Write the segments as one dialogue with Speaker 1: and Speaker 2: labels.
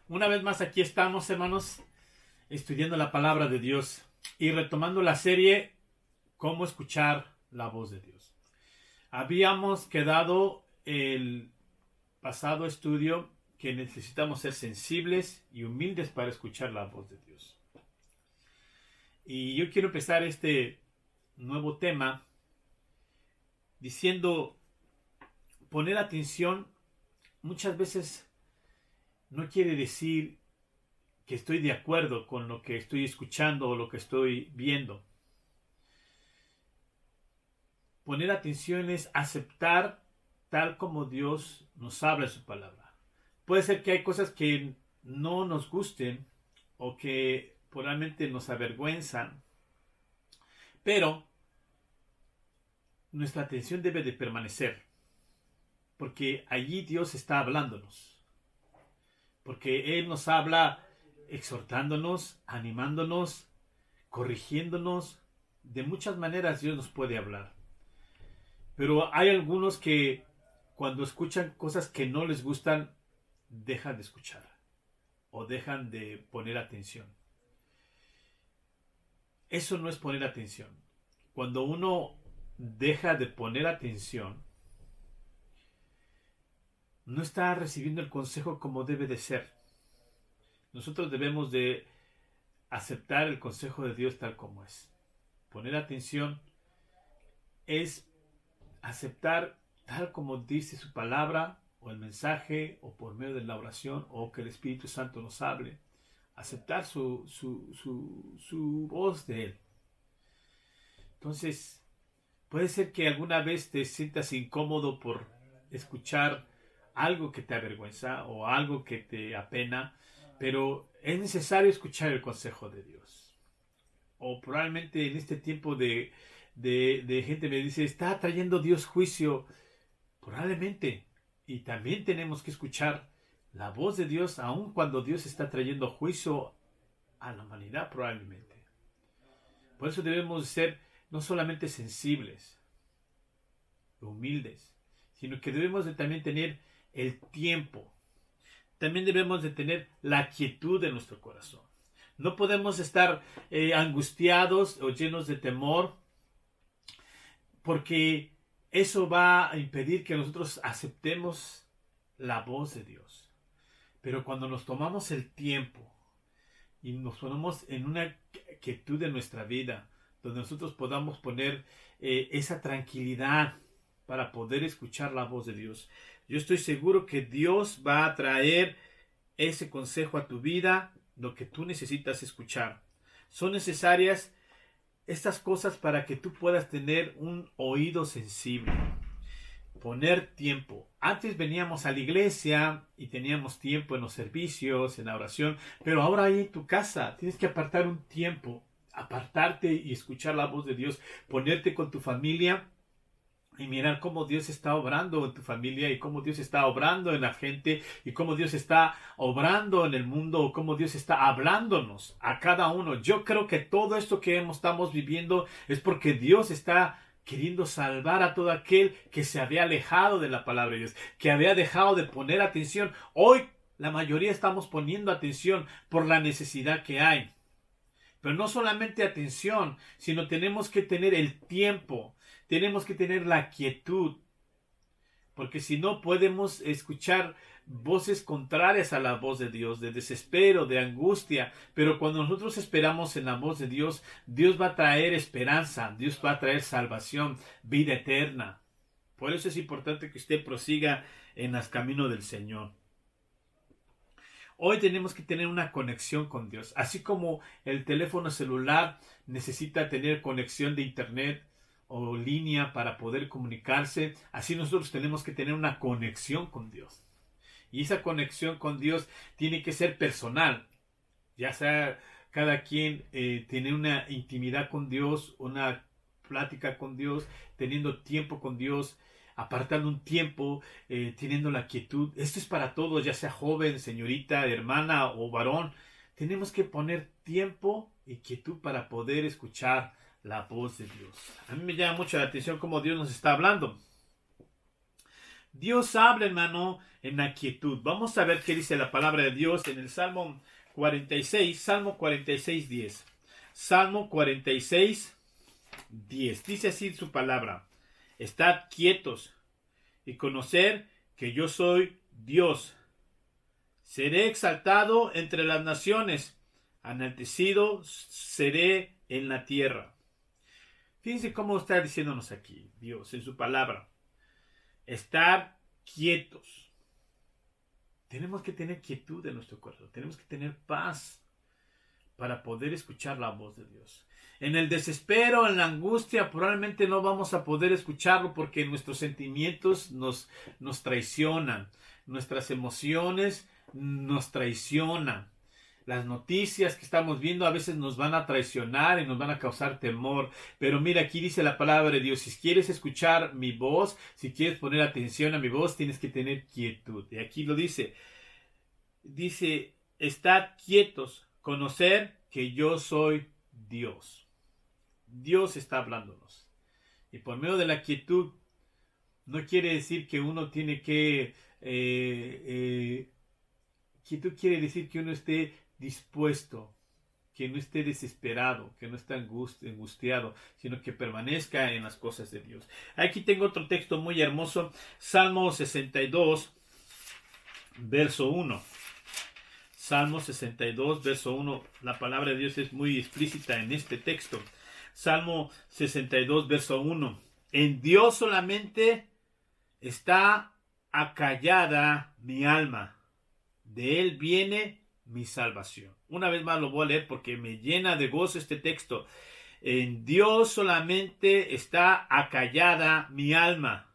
Speaker 1: Una vez más aquí estamos, hermanos, estudiando la palabra de Dios y retomando la serie Cómo escuchar la voz de Dios. Habíamos quedado el pasado estudio que necesitamos ser sensibles y humildes para escuchar la voz de Dios. Y yo quiero empezar este nuevo tema diciendo, poner atención muchas veces no quiere decir que estoy de acuerdo con lo que estoy escuchando o lo que estoy viendo. Poner atención es aceptar tal como Dios nos habla en su palabra. Puede ser que hay cosas que no nos gusten o que probablemente nos avergüenzan, pero nuestra atención debe de permanecer, porque allí Dios está hablándonos, porque Él nos habla exhortándonos, animándonos, corrigiéndonos. De muchas maneras Dios nos puede hablar. Pero hay algunos que cuando escuchan cosas que no les gustan, dejan de escuchar o dejan de poner atención. Eso no es poner atención. Cuando uno deja de poner atención, no está recibiendo el consejo como debe de ser. Nosotros debemos de aceptar el consejo de Dios tal como es. Poner atención es aceptar tal como dice su palabra o el mensaje o por medio de la oración o que el Espíritu Santo nos hable. Aceptar su voz de Él. Entonces, puede ser que alguna vez te sientas incómodo por escuchar algo que te avergüenza o algo que te apena, pero es necesario escuchar el consejo de Dios. O probablemente en este tiempo de gente me dice, está trayendo Dios juicio. Probablemente. Y también tenemos que escuchar la voz de Dios, aun cuando Dios está trayendo juicio a la humanidad, probablemente. Por eso debemos ser no solamente sensibles, humildes, sino que debemos de también tener el tiempo. También debemos de tener la quietud de nuestro corazón. No podemos estar angustiados o llenos de temor, porque eso va a impedir que nosotros aceptemos la voz de Dios. Pero cuando nos tomamos el tiempo y nos ponemos en una quietud de nuestra vida, donde nosotros podamos poner esa tranquilidad para poder escuchar la voz de Dios, yo estoy seguro que Dios va a traer ese consejo a tu vida, lo que tú necesitas escuchar. Son necesarias estas cosas para que tú puedas tener un oído sensible. Poner tiempo. Antes veníamos a la iglesia y teníamos tiempo en los servicios, en la oración, pero ahora ahí en tu casa tienes que apartar un tiempo, apartarte y escuchar la voz de Dios, ponerte con tu familia y mirar cómo Dios está obrando en tu familia y cómo Dios está obrando en la gente y cómo Dios está obrando en el mundo o cómo Dios está hablándonos a cada uno. Yo creo que todo esto que estamos viviendo es porque Dios está queriendo salvar a todo aquel que se había alejado de la palabra de Dios, que había dejado de poner atención. Hoy la mayoría estamos poniendo atención por la necesidad que hay. Pero no solamente atención, sino tenemos que tener el tiempo, tenemos que tener la quietud, porque si no podemos escuchar voces contrarias a la voz de Dios, de desespero, de angustia. Pero cuando nosotros esperamos en la voz de Dios, Dios va a traer esperanza, Dios va a traer salvación, vida eterna. Por eso es importante que usted prosiga en los caminos del Señor. Hoy tenemos que tener una conexión con Dios. Así como el teléfono celular necesita tener conexión de internet o línea para poder comunicarse, así nosotros tenemos que tener una conexión con Dios. Y esa conexión con Dios tiene que ser personal. Ya sea cada quien tener una intimidad con Dios, una plática con Dios, teniendo tiempo con Dios, apartando un tiempo, teniendo la quietud. Esto es para todos, ya sea joven, señorita, hermana o varón. Tenemos que poner tiempo y quietud para poder escuchar la voz de Dios. A mí me llama mucho la atención cómo Dios nos está hablando. Dios habla, hermano, en la quietud. Vamos a ver qué dice la palabra de Dios en el Salmo 46, Salmo 46, 10. Salmo 46, 10. Dice así su palabra: estad quietos y conocer que yo soy Dios. Seré exaltado entre las naciones, enaltecido seré en la tierra. Fíjense cómo está diciéndonos aquí Dios en su palabra. Estar quietos. Tenemos que tener quietud en nuestro corazón. Tenemos que tener paz para poder escuchar la voz de Dios. En el desespero, en la angustia, probablemente no vamos a poder escucharlo porque nuestros sentimientos nos traicionan. Nuestras emociones nos traicionan. Las noticias que estamos viendo a veces nos van a traicionar y nos van a causar temor. Pero mira, aquí dice la palabra de Dios: si quieres escuchar mi voz, si quieres poner atención a mi voz, tienes que tener quietud. Y aquí lo dice. Dice, estad quietos, conocer que yo soy Dios. Dios está hablándonos. Y por medio de la quietud, no quiere decir que uno tiene que... quietud quiere decir que uno esté dispuesto, que no esté desesperado, que no esté angustiado, sino que permanezca en las cosas de Dios. Aquí tengo otro texto muy hermoso, Salmo 62, verso 1. Salmo 62, verso 1. La palabra de Dios es muy explícita en este texto. Salmo 62, verso 1. En Dios solamente está acallada mi alma. De Él viene mi salvación. Una vez más lo voy a leer porque me llena de gozo este texto. En Dios solamente está acallada mi alma.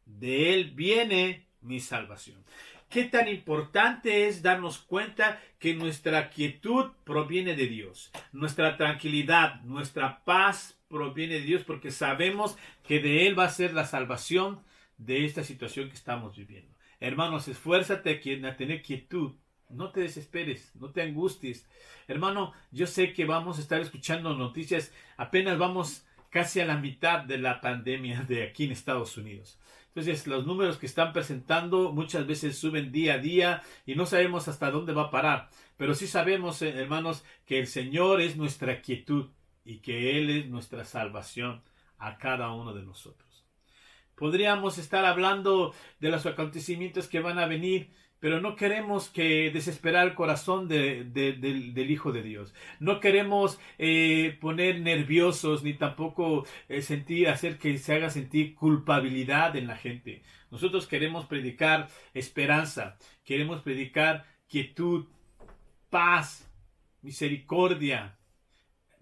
Speaker 1: De Él viene mi salvación. ¿Qué tan importante es darnos cuenta que nuestra quietud proviene de Dios? Nuestra tranquilidad, nuestra paz proviene de Dios porque sabemos que de Él va a ser la salvación de esta situación que estamos viviendo. Hermanos, esfuérzate a tener quietud. No te desesperes, no te angusties. Hermano, yo sé que vamos a estar escuchando noticias. Apenas vamos casi a la mitad de la pandemia de aquí en Estados Unidos. Entonces, los números que están presentando muchas veces suben día a día y no sabemos hasta dónde va a parar. Pero sí sabemos, hermanos, que el Señor es nuestra quietud y que Él es nuestra salvación a cada uno de nosotros. Podríamos estar hablando de los acontecimientos que van a venir, pero no queremos que desesperar el corazón del Hijo de Dios. No queremos poner nerviosos ni tampoco hacer que se haga sentir culpabilidad en la gente. Nosotros queremos predicar esperanza, queremos predicar quietud, paz, misericordia.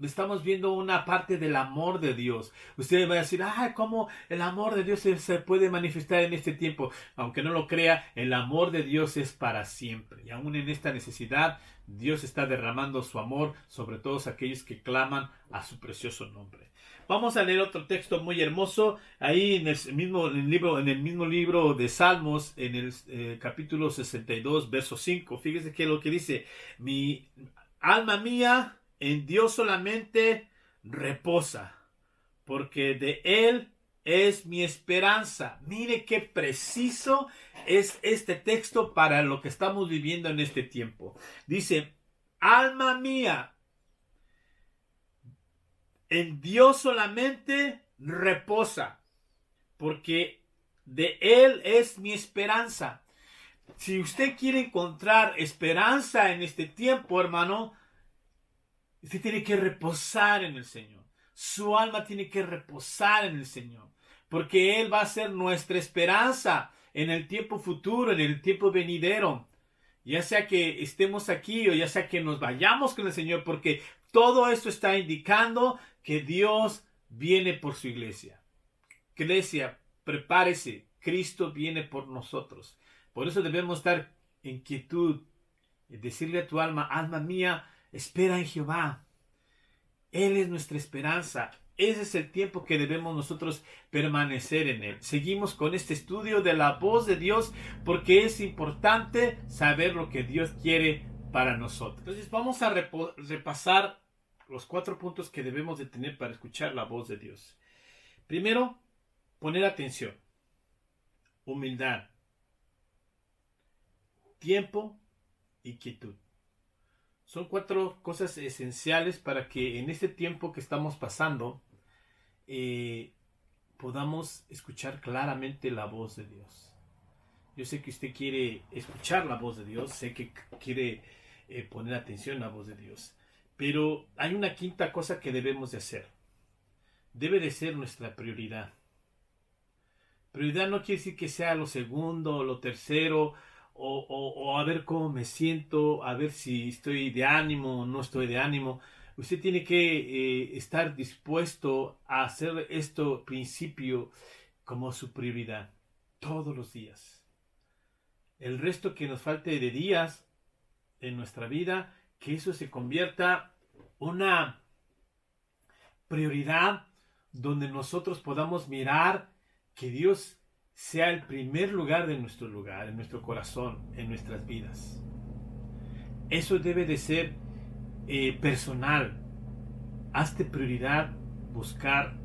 Speaker 1: Estamos viendo una parte del amor de Dios. Usted va a decir, ¿cómo el amor de Dios se puede manifestar en este tiempo? Aunque no lo crea, el amor de Dios es para siempre. Y aún en esta necesidad, Dios está derramando su amor sobre todos aquellos que claman a su precioso nombre. Vamos a leer otro texto muy hermoso. Ahí en el mismo libro de Salmos, en el capítulo 62, verso 5. Fíjese que lo que dice: mi alma mía, en Dios solamente reposa, porque de Él es mi esperanza. Mire qué preciso es este texto para lo que estamos viviendo en este tiempo. Dice, alma mía, en Dios solamente reposa, porque de Él es mi esperanza. Si usted quiere encontrar esperanza en este tiempo, hermano, usted tiene que reposar en el Señor. Su alma tiene que reposar en el Señor. Porque Él va a ser nuestra esperanza en el tiempo futuro, en el tiempo venidero. Ya sea que estemos aquí o ya sea que nos vayamos con el Señor. Porque todo esto está indicando que Dios viene por su iglesia. Iglesia, prepárese. Cristo viene por nosotros. Por eso debemos estar en quietud. Decirle a tu alma, alma mía, espera en Jehová. Él es nuestra esperanza. Ese es el tiempo que debemos nosotros permanecer en Él. Seguimos con este estudio de la voz de Dios porque es importante saber lo que Dios quiere para nosotros. Entonces vamos a repasar los 4 puntos que debemos de tener para escuchar la voz de Dios. Primero, poner atención. humildad, tiempo y quietud. Son 4 cosas esenciales para que en este tiempo que estamos pasando podamos escuchar claramente la voz de Dios. Yo sé que usted quiere escuchar la voz de Dios, sé que quiere poner atención a la voz de Dios, pero hay una quinta cosa que debemos de hacer. Debe de ser nuestra prioridad. Prioridad no quiere decir que sea lo segundo o lo tercero, o a ver cómo me siento, a ver si estoy de ánimo o no estoy de ánimo. Usted tiene que estar dispuesto a hacer esto principio como su prioridad todos los días. El resto que nos falte de días en nuestra vida, que eso se convierta una prioridad donde nosotros podamos mirar que Dios sea el primer lugar de nuestro lugar, en nuestro corazón, en nuestras vidas. Eso debe de ser personal. Hazte prioridad buscar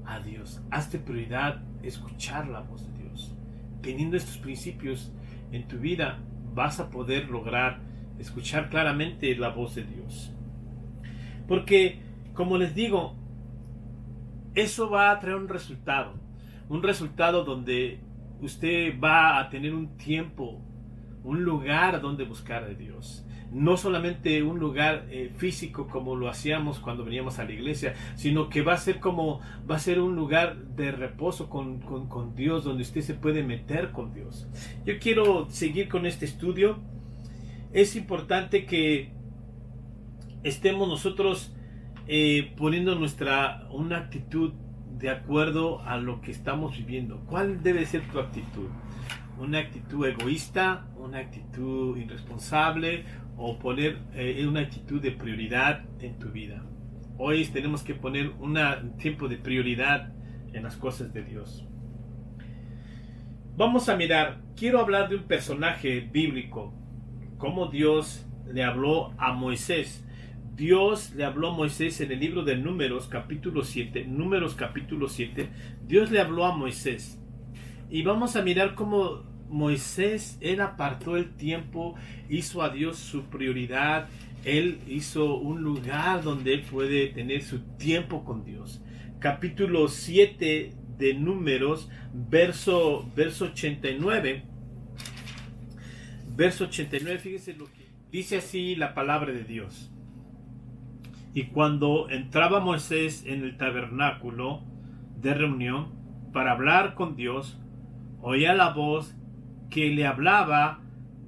Speaker 1: a Dios. Hazte prioridad escuchar la voz de Dios. Teniendo estos principios en tu vida, vas a poder lograr escuchar claramente la voz de Dios. Porque, como les digo, eso va a traer un resultado donde usted va a tener un tiempo, un lugar donde buscar a Dios. No solamente un lugar físico como lo hacíamos cuando veníamos a la iglesia, sino que va a ser un lugar de reposo con Dios, donde usted se puede meter con Dios. Yo quiero seguir con este estudio. Es importante que estemos nosotros poniendo una actitud de acuerdo a lo que estamos viviendo. ¿Cuál debe ser tu actitud? ¿Una actitud egoísta? ¿Una actitud irresponsable? ¿O poner una actitud de prioridad en tu vida? Hoy tenemos que poner un tiempo de prioridad en las cosas de Dios. Vamos a mirar, quiero hablar de un personaje bíblico, cómo Dios le habló a Moisés. Dios le habló a Moisés en el libro de Números capítulo 7. Dios le habló a Moisés. Y vamos a mirar cómo Moisés, él apartó el tiempo, hizo a Dios su prioridad. Él hizo un lugar donde él puede tener su tiempo con Dios. Capítulo 7 de Números, verso 89. Verso 89, fíjense lo que dice así la palabra de Dios. Y cuando entraba Moisés en el tabernáculo de reunión para hablar con Dios, oía la voz que le hablaba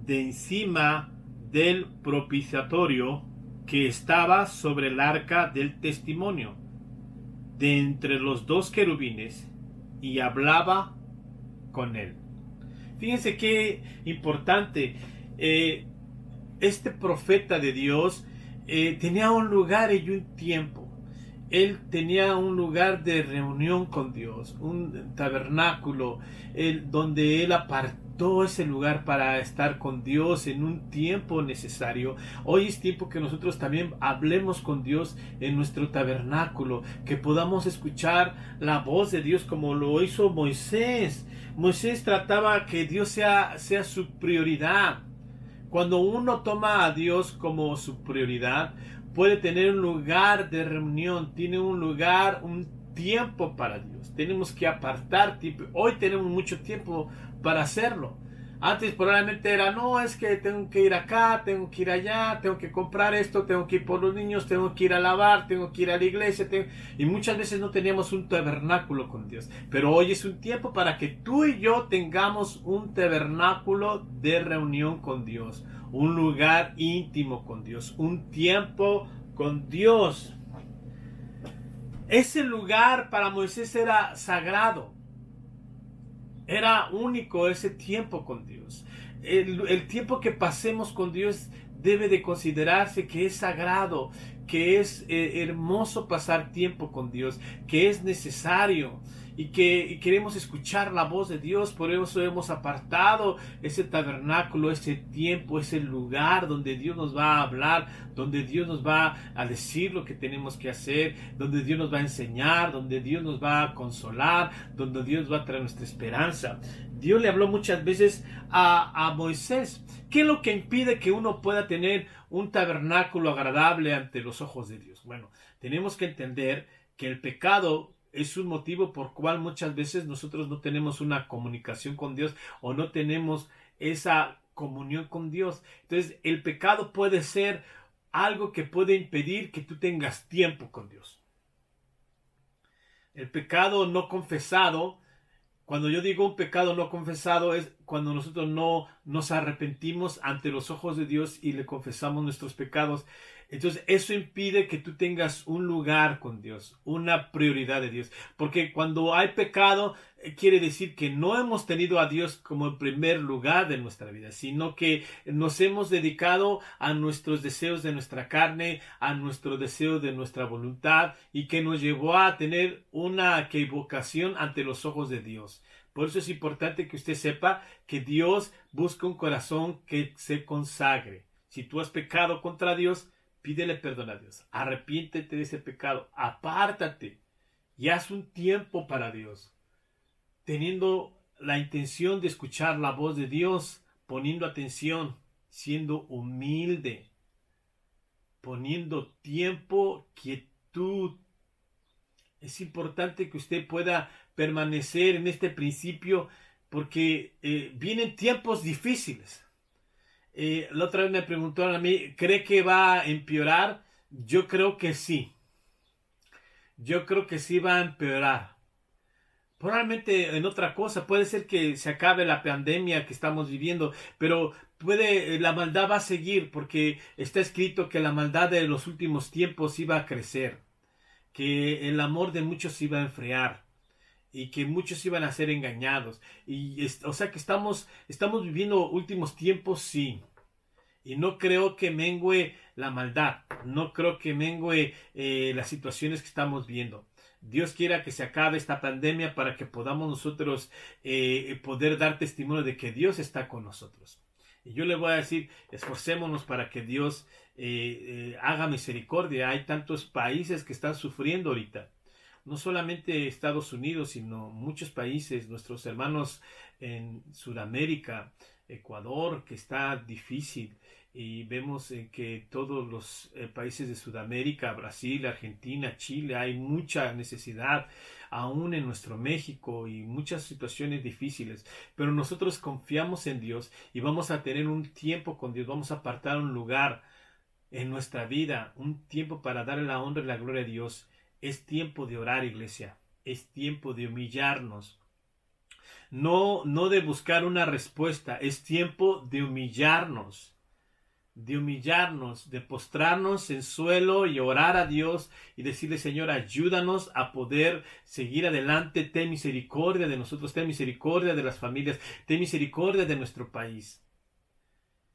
Speaker 1: de encima del propiciatorio que estaba sobre el arca del testimonio, de entre los 2 querubines, y hablaba con él. Fíjense qué importante. Este profeta de Dios tenía un lugar y un tiempo. Él tenía un lugar de reunión con Dios, un tabernáculo, donde él apartó ese lugar para estar con Dios en un tiempo necesario. Hoy es tiempo que nosotros también hablemos con Dios en nuestro tabernáculo, que podamos escuchar la voz de Dios como lo hizo Moisés. Moisés trataba que Dios sea su prioridad. Cuando uno toma a Dios como su prioridad, puede tener un lugar de reunión, tiene un lugar, un tiempo para Dios. Tenemos que apartar tiempo. Hoy tenemos mucho tiempo para hacerlo. Antes probablemente era, no, es que tengo que ir acá, tengo que ir allá, tengo que comprar esto, tengo que ir por los niños, tengo que ir a lavar, tengo que ir a la iglesia. Y muchas veces no teníamos un tabernáculo con Dios. Pero hoy es un tiempo para que tú y yo tengamos un tabernáculo de reunión con Dios. Un lugar íntimo con Dios, un tiempo con Dios. Ese lugar para Moisés era sagrado. Era único ese tiempo con Dios. El tiempo que pasemos con Dios debe de considerarse que es sagrado, que es hermoso pasar tiempo con Dios, que es necesario. y queremos escuchar la voz de Dios. Por eso hemos apartado ese tabernáculo, ese tiempo, ese lugar donde Dios nos va a hablar, donde Dios nos va a decir lo que tenemos que hacer, donde Dios nos va a enseñar, donde Dios nos va a consolar, donde Dios va a traer nuestra esperanza. Dios le habló muchas veces a Moisés. ¿Qué es lo que impide que uno pueda tener un tabernáculo agradable ante los ojos de Dios? Bueno, tenemos que entender que el pecado es un motivo por cual muchas veces nosotros no tenemos una comunicación con Dios o no tenemos esa comunión con Dios. Entonces, el pecado puede ser algo que puede impedir que tú tengas tiempo con Dios. El pecado no confesado, cuando yo digo un pecado no confesado, es cuando nosotros no nos arrepentimos ante los ojos de Dios y le confesamos nuestros pecados. Entonces eso impide que tú tengas un lugar con Dios, una prioridad de Dios. Porque cuando hay pecado, quiere decir que no hemos tenido a Dios como el primer lugar de nuestra vida, sino que nos hemos dedicado a nuestros deseos de nuestra carne, a nuestro deseo de nuestra voluntad, y que nos llevó a tener una equivocación ante los ojos de Dios. Por eso es importante que usted sepa que Dios busca un corazón que se consagre. Si tú has pecado contra Dios, pídele perdón a Dios. Arrepiéntete de ese pecado. Apártate y haz un tiempo para Dios, teniendo la intención de escuchar la voz de Dios, poniendo atención, siendo humilde, poniendo tiempo, quietud. Es importante que usted pueda permanecer en este principio porque vienen tiempos difíciles. La otra vez me preguntaron a mí, ¿cree que va a empeorar? Yo creo que sí. Yo creo que sí va a empeorar. Probablemente en otra cosa, puede ser que se acabe la pandemia que estamos viviendo, pero la maldad va a seguir porque está escrito que la maldad de los últimos tiempos iba a crecer, que el amor de muchos iba a enfriar y que muchos iban a ser engañados. O sea que estamos viviendo últimos tiempos, sí. Y no creo que mengue la maldad, no creo que mengue las situaciones que estamos viendo. Dios quiera que se acabe esta pandemia para que podamos nosotros poder dar testimonio de que Dios está con nosotros. Y yo le voy a decir, esforcémonos para que Dios haga misericordia. Hay tantos países que están sufriendo ahorita. No solamente Estados Unidos, sino muchos países, nuestros hermanos en Sudamérica, Ecuador, que está difícil. Y vemos que todos los países de Sudamérica, Brasil, Argentina, Chile, hay mucha necesidad, aún en nuestro México, y muchas situaciones difíciles. Pero nosotros confiamos en Dios y vamos a tener un tiempo con Dios, vamos a apartar un lugar en nuestra vida, un tiempo para darle la honra y la gloria a Dios. Es tiempo de orar, iglesia. Es tiempo de humillarnos. No de buscar una respuesta. Es tiempo de humillarnos. De postrarnos en suelo y orar a Dios y decirle, Señor, ayúdanos a poder seguir adelante. Ten misericordia de nosotros, ten misericordia de las familias, ten misericordia de nuestro país.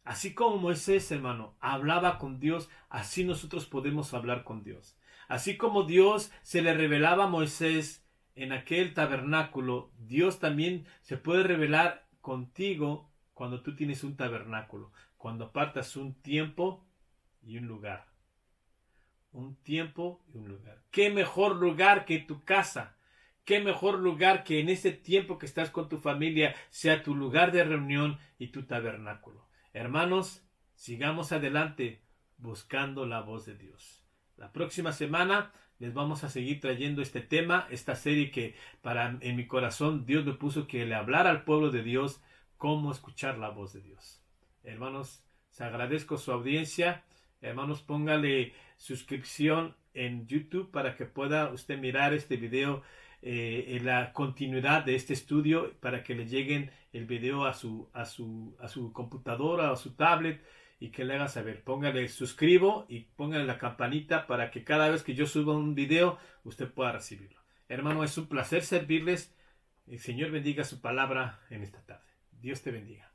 Speaker 1: Así como Moisés, hermano, hablaba con Dios, así nosotros podemos hablar con Dios. Así como Dios se le revelaba a Moisés en aquel tabernáculo, Dios también se puede revelar contigo cuando tú tienes un tabernáculo, cuando apartas un tiempo y un lugar. Un tiempo y un lugar. ¿Qué mejor lugar que tu casa? ¿Qué mejor lugar que en ese tiempo que estás con tu familia sea tu lugar de reunión y tu tabernáculo? Hermanos, sigamos adelante buscando la voz de Dios. La próxima semana les vamos a seguir trayendo este tema, esta serie que en mi corazón Dios me puso que le hablara al pueblo de Dios cómo escuchar la voz de Dios. Hermanos, les agradezco su audiencia. Hermanos, póngale suscripción en YouTube para que pueda usted mirar este video en la continuidad de este estudio, para que le lleguen el video a su computadora o a su tablet y que le haga saber. Póngale suscribo y póngale la campanita para que cada vez que yo suba un video usted pueda recibirlo. Hermano, es un placer servirles. El Señor bendiga su palabra en esta tarde. Dios te bendiga.